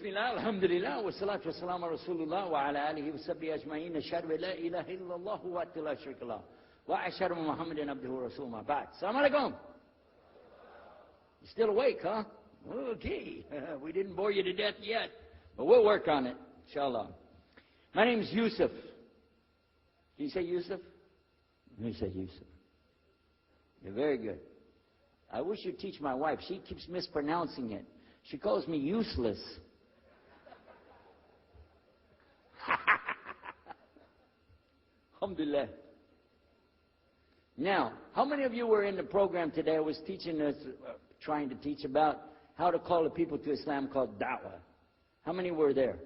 Bismillah, alhamdulillah, wa salatu wa salam ala rasulullah wa ala alihi wa sahbihi ajma'in, ashhadu an la ilaha illallah wa la sharika lah, wa ashhadu anna Muhammadan abduhu wa rasuluhu ma ba'd. Assalamu alaikum. You still awake, huh? Okay. We didn't bore you to death yet, but we'll work on it, inshallah. My name is Yusuf. Can you say Yusuf? You say Yusuf. You're very good. I wish you'd teach my wife. She keeps mispronouncing it. She calls me useless. Alhamdulillah. Now, how many of you were in the program today? I was teaching us, trying to teach about how to call the people to Islam called da'wah. How many were there?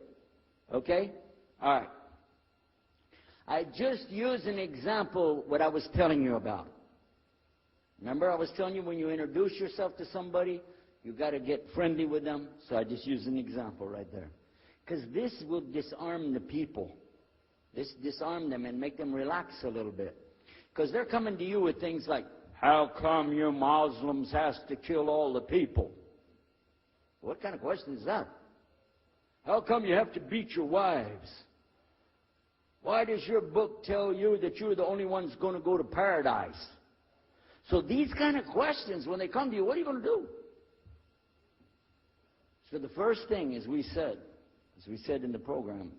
Okay? All right. I just used an example what I was telling you about. Remember I was telling you when you introduce yourself to somebody, you got to get friendly with them. So I just used an example right there. Because this will disarm the people. This disarm them and make them relax a little bit. Because they're coming to you with things like, how come you Muslims has to kill all the people? What kind of question is that? How come you have to beat your wives? Why does your book tell you that you're the only ones going to go to paradise? So these kind of questions, when they come to you, what are you going to do? So the first thing, as we said in the program,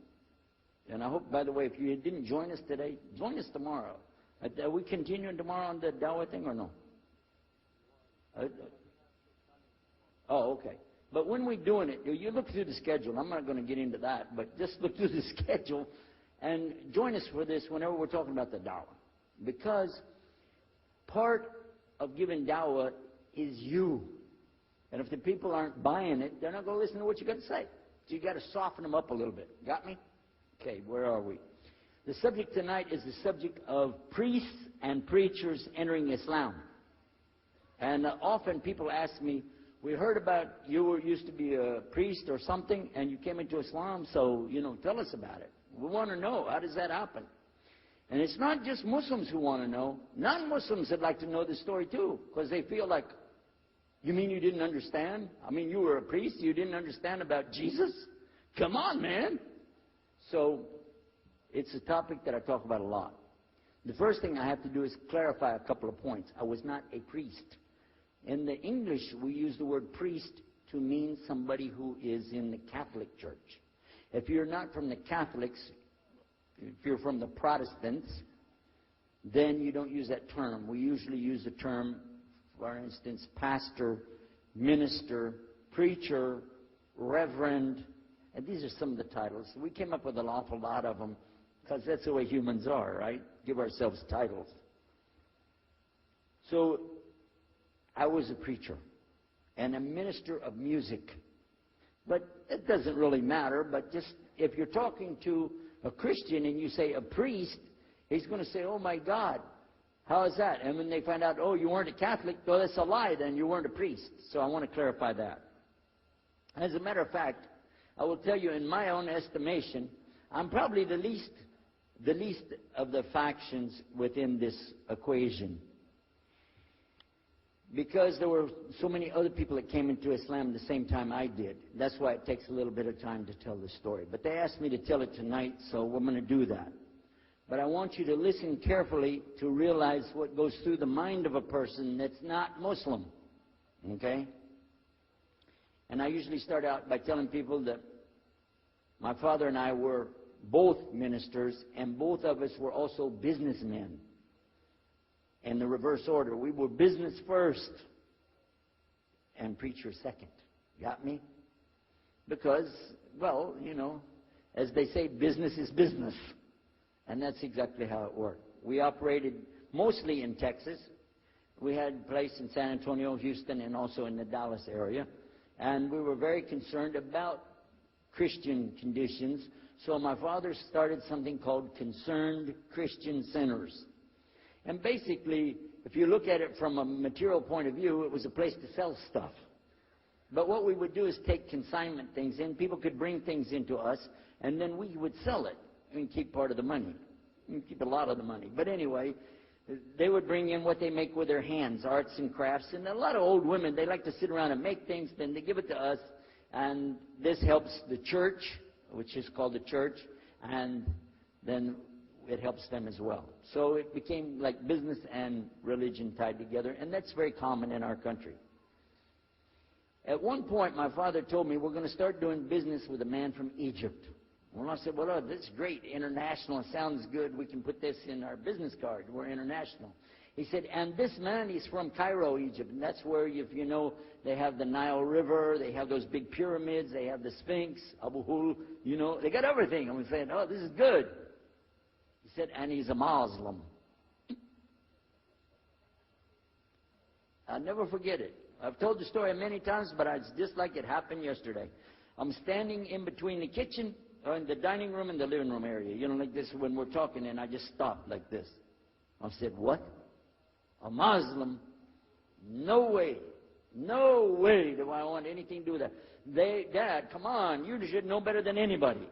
and I hope, by the way, if you didn't join us today, join us tomorrow. Are we continuing tomorrow on the Dawah thing or no? Oh, okay. But when we're doing it, you look through the schedule. I'm not going to get into that, but just look through the schedule and join us for this whenever we're talking about the Dawah. Because part of giving Dawah is you. And if the people aren't buying it, they're not going to listen to what you got to say. So you got to soften them up a little bit. Got me? Okay, where are we? The subject tonight is the subject of priests and preachers entering Islam. And often people ask me, we heard about you used to be a priest or something, and you came into Islam, so, tell us about it. We want to know, how does that happen? And it's not just Muslims who want to know. Non-Muslims would like to know the story too, because they feel like, you mean you didn't understand? I mean, you were a priest, you didn't understand about Jesus? Come on, man. So, it's a topic that I talk about a lot. The first thing I have to do is clarify a couple of points. I was not a priest. In the English, we use the word priest to mean somebody who is in the Catholic Church. If you're not from the Catholics, if you're from the Protestants, then you don't use that term. We usually use the term, for instance, pastor, minister, preacher, reverend, and these are some of the titles. We came up with an awful lot of them because that's the way humans are, right? Give ourselves titles. So I was a preacher and a minister of music. But it doesn't really matter, but just if you're talking to a Christian and you say a priest, he's going to say, oh my God, how is that? And when they find out, oh, you weren't a Catholic, well, that's a lie, then you weren't a priest. So I want to clarify that. As a matter of fact, I will tell you, in my own estimation, I'm probably the least of the factions within this equation. Because there were so many other people that came into Islam the same time I did. That's why it takes a little bit of time to tell the story. But they asked me to tell it tonight, so we're going to do that. But I want you to listen carefully to realize what goes through the mind of a person that's not Muslim. Okay? And I usually start out by telling people that my father and I were both ministers, and both of us were also businessmen. In the reverse order. We were business first and preacher second. Got me? Because, well, as they say, business is business. And that's exactly how it worked. We operated mostly in Texas. We had a place in San Antonio, Houston, and also in the Dallas area. And we were very concerned about Christian conditions. So my father started something called Concerned Christian Centers. And basically, if you look at it from a material point of view, it was a place to sell stuff. But what we would do is take consignment things in. People could bring things into us, and then we would sell it and keep part of the money. And keep a lot of the money. But anyway, they would bring in what they make with their hands, arts and crafts. And a lot of old women, they like to sit around and make things, then they give it to us, And this helps the church, which is called the church, and then it helps them as well. So it became like business and religion tied together, and that's very common in our country. At one point, my father told me, we're going to start doing business with a man from Egypt. Well, I said, well, this is great. International sounds good. We can put this in our business card. We're international. He said, and this man is from Cairo, Egypt. And that's where, if you know, they have the Nile River. They have those big pyramids. They have the Sphinx, Abu Hul. You know, they got everything. And we said, oh, this is good. He said, and he's a Muslim. I'll never forget it. I've told the story many times, but it's just like it happened yesterday. I'm standing in between the kitchen, or in the dining room and the living room area. You know, like this when we're talking, and I just stopped like this. I said, what? A Muslim? No way. No way do I want anything to do with that. Dad, come on, you should know better than anybody.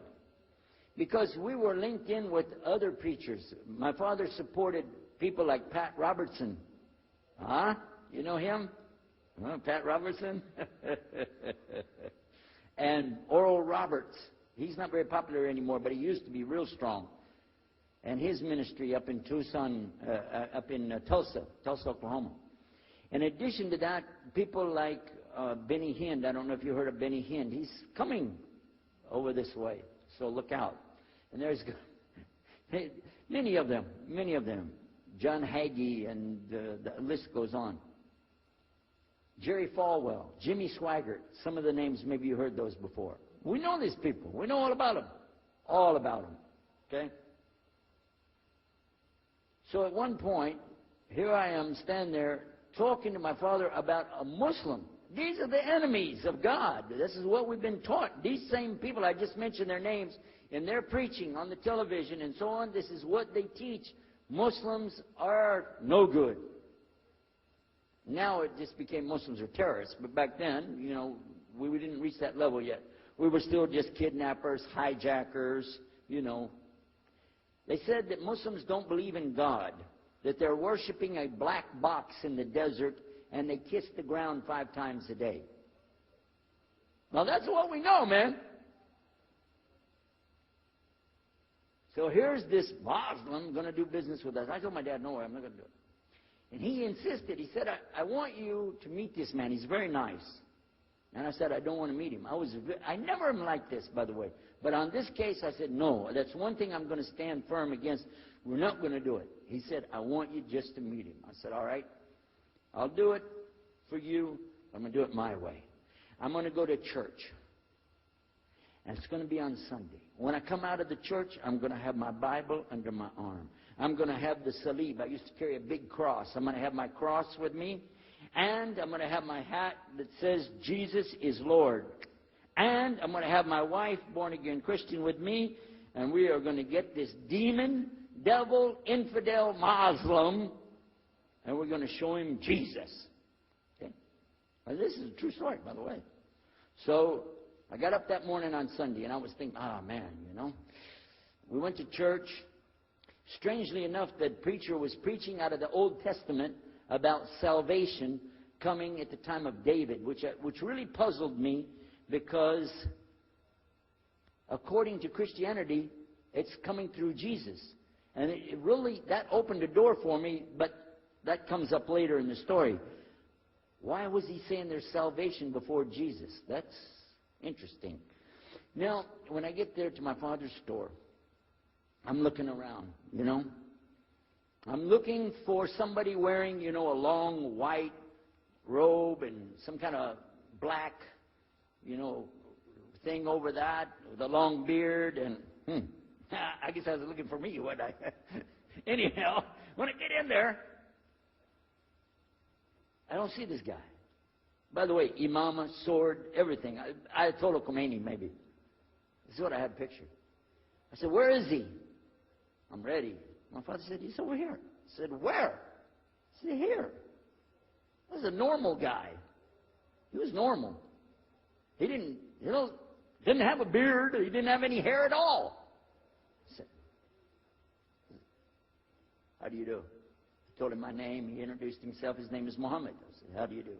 Because we were linked in with other preachers. My father supported people like Pat Robertson. Huh? You know him? Pat Robertson? And Oral Roberts. He's not very popular anymore, but he used to be real strong. And his ministry up in Tucson, Tulsa, Oklahoma. In addition to that, people like Benny Hinn. I don't know if you heard of Benny Hinn. He's coming over this way, so look out. And there's many of them. John Hagee, and the list goes on. Jerry Falwell, Jimmy Swaggart. Some of the names, maybe you heard those before. We know these people. We know all about them. All about them. Okay? So at one point, here I am standing there talking to my father about a Muslim. These are the enemies of God. This is what we've been taught. These same people, I just mentioned their names, in their preaching on the television and so on, this is what they teach. Muslims are no good. Now it just became Muslims are terrorists. But back then, you know, we didn't reach that level yet. We were still just kidnappers, hijackers, you know. They said that Muslims don't believe in God, that they're worshiping a black box in the desert, and they kiss the ground 5 times a day. Now that's what we know, man. So here's this Muslim going to do business with us. I told my dad, no way, I'm not going to do it. And he insisted. He said, I want you to meet this man. He's very nice. And I said, I don't want to meet him. I never am like this, by the way. But on this case, I said, no, that's one thing I'm going to stand firm against. We're not going to do it. He said, I want you just to meet him. I said, all right, I'll do it for you. I'm going to do it my way. I'm going to go to church. And it's going to be on Sunday. When I come out of the church, I'm going to have my Bible under my arm. I'm going to have the salib. I used to carry a big cross. I'm going to have my cross with me. And I'm going to have my hat that says, Jesus is Lord. And I'm going to have my wife, born-again Christian, with me. And we are going to get this demon, devil, infidel, Muslim, and we're going to show him Jesus. Okay? Now, this is a true story, by the way. So I got up that morning on Sunday, and I was thinking, man, you know. We went to church. Strangely enough, that preacher was preaching out of the Old Testament about salvation coming at the time of David, which really puzzled me, because according to Christianity, it's coming through Jesus. And it really, that opened the door for me, but that comes up later in the story. Why was he saying there's salvation before Jesus? That's interesting. Now, when I get there to my father's store, I'm looking around, you know. I'm looking for somebody wearing, you know, a long white robe and some kind of black, you know, thing over that with a long beard. And I guess I was looking for me, wasn't I? Anyhow, when I get in there, I don't see this guy. By the way, imama, sword, everything. Ayatollah Khomeini, maybe. This is what I had pictured. I said, where is he? I'm ready. My father said, he's over here. I said, where? I said, here. This is a normal guy. He was normal. He didn't have a beard. He didn't have any hair at all. I said, how do you do? I told him my name. He introduced himself. His name is Muhammad. I said, how do you do?